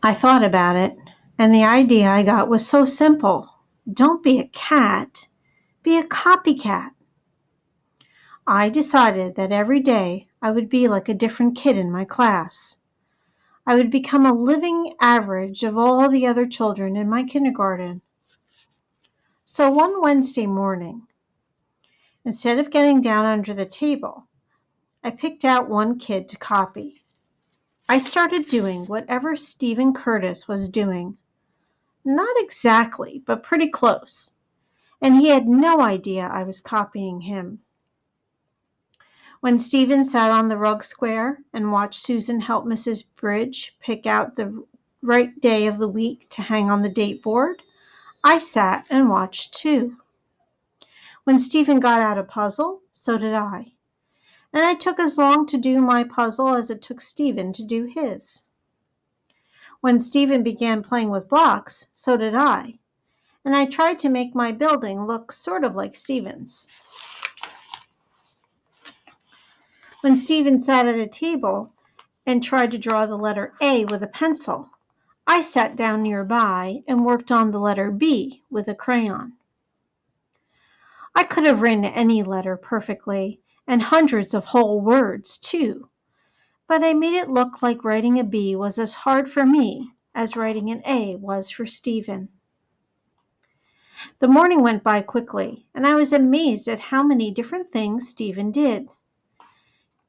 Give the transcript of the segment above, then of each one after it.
I thought about it, and the idea I got was so simple. Don't be a cat, be a copycat. I decided that every day I would be like a different kid in my class. I would become a living average of all the other children in my kindergarten. So one Wednesday morning, instead of getting down under the table, I picked out one kid to copy. I started doing whatever Stephen Curtis was doing. Not exactly, but pretty close. And he had no idea I was copying him. When Stephen sat on the rug square and watched Susan help Mrs. Bridge pick out the right day of the week to hang on the date board, I sat and watched too. When Stephen got out a puzzle, so did I. And I took as long to do my puzzle as it took Stephen to do his. When Stephen began playing with blocks, so did I. And I tried to make my building look sort of like Stephen's. When Stephen sat at a table and tried to draw the letter A with a pencil, I sat down nearby and worked on the letter B with a crayon. I could have written any letter perfectly, and hundreds of whole words, too, but I made it look like writing a B was as hard for me as writing an A was for Stephen. The morning went by quickly, and I was amazed at how many different things Stephen did.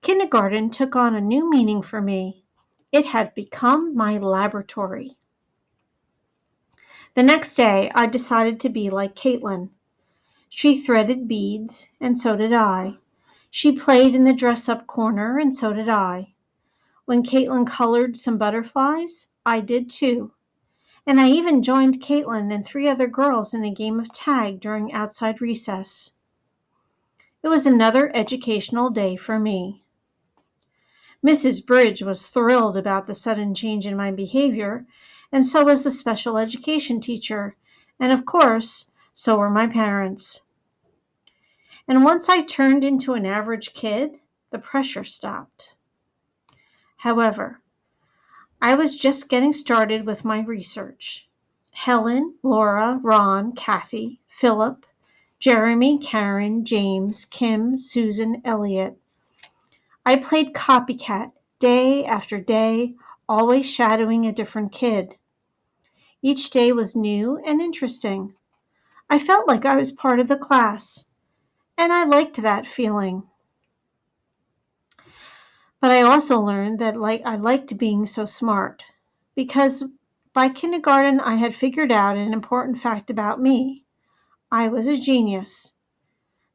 Kindergarten took on a new meaning for me. It had become my laboratory. The next day, I decided to be like Caitlin. She threaded beads, and so did I. She played in the dress-up corner, and so did I. When Caitlin colored some butterflies, I did too. And I even joined Caitlin and 3 other girls in a game of tag during outside recess. It was another educational day for me. Mrs. Bridge was thrilled about the sudden change in my behavior, and so was the special education teacher, and of course, so were my parents. And once I turned into an average kid, the pressure stopped. However, I was just getting started with my research. Helen, Laura, Ron, Kathy, Philip, Jeremy, Karen, James, Kim, Susan, Elliot. I played copycat day after day, always shadowing a different kid. Each day was new and interesting. I felt like I was part of the class, and I liked that feeling. But I also learned that I liked being so smart, because by kindergarten I had figured out an important fact about me. I was a genius.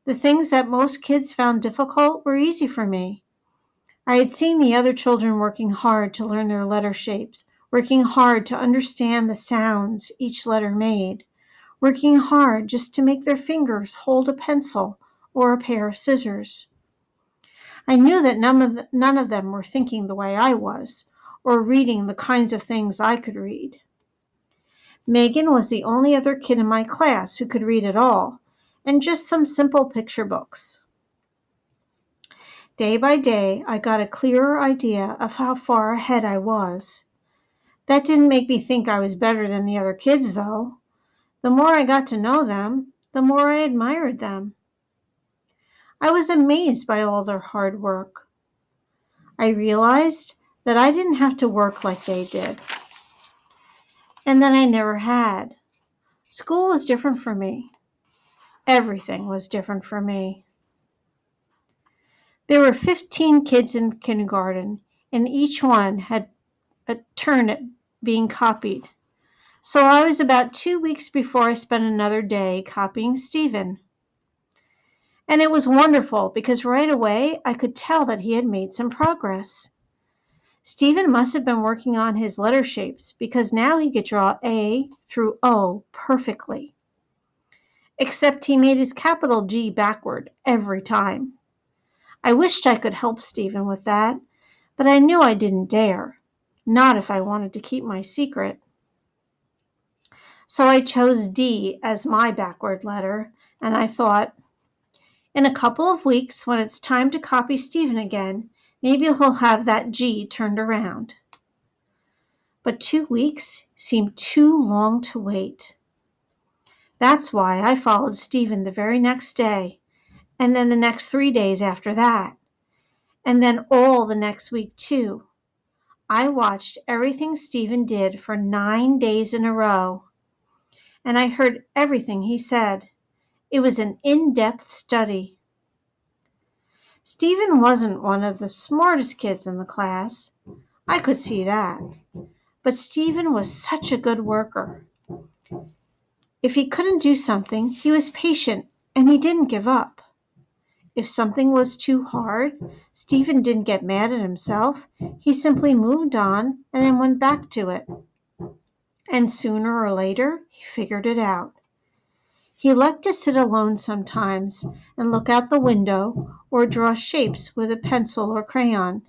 The things that most kids found difficult were easy for me. I had seen the other children working hard to learn their letter shapes, working hard to understand the sounds each letter made, working hard just to make their fingers hold a pencil or a pair of scissors. I knew that none of them were thinking the way I was, or reading the kinds of things I could read. Megan was the only other kid in my class who could read at all, and just some simple picture books. Day by day, I got a clearer idea of how far ahead I was. That didn't make me think I was better than the other kids, though. The more I got to know them, the more I admired them. I was amazed by all their hard work. I realized that I didn't have to work like they did, and that I never had. School was different for me. Everything was different for me. There were 15 kids in kindergarten, and each one had a turn at being copied. So I was about 2 weeks before I spent another day copying Stephen. And it was wonderful because right away I could tell that he had made some progress. Stephen must have been working on his letter shapes because now he could draw A through O perfectly. Except he made his capital G backward every time. I wished I could help Stephen with that, but I knew I didn't dare. Not if I wanted to keep my secret. So I chose D as my backward letter, and I thought, in a couple of weeks, when it's time to copy Stephen again, maybe he'll have that G turned around. but 2 weeks seemed too long to wait. That's why I followed Stephen the very next day, and then the next 3 days after that, and then all the next week too. I watched everything Stephen did for 9 days in a row, and I heard everything he said. It was an in-depth study. Stephen wasn't one of the smartest kids in the class. I could see that. But Stephen was such a good worker. If he couldn't do something, he was patient and he didn't give up. If something was too hard, Stephen didn't get mad at himself. He simply moved on and then went back to it. And sooner or later, he figured it out. He liked to sit alone sometimes and look out the window or draw shapes with a pencil or crayon.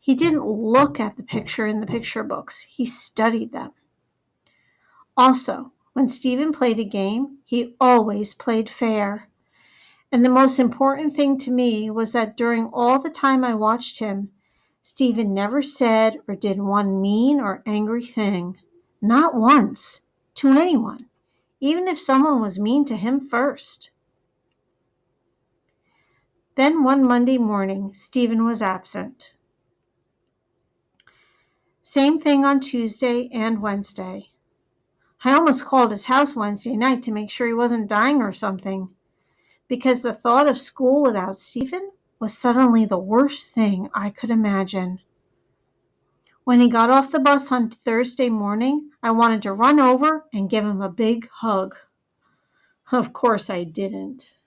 He didn't look at the picture in the picture books. He studied them. Also, when Stephen played a game, he always played fair. And the most important thing to me was that during all the time I watched him, Stephen never said or did one mean or angry thing. Not once. To anyone. Even if someone was mean to him first. Then one Monday morning, Stephen was absent. Same thing on Tuesday and Wednesday. I almost called his house Wednesday night to make sure he wasn't dying or something, because the thought of school without Stephen was suddenly the worst thing I could imagine. When he got off the bus on Thursday morning, I wanted to run over and give him a big hug. Of course I didn't.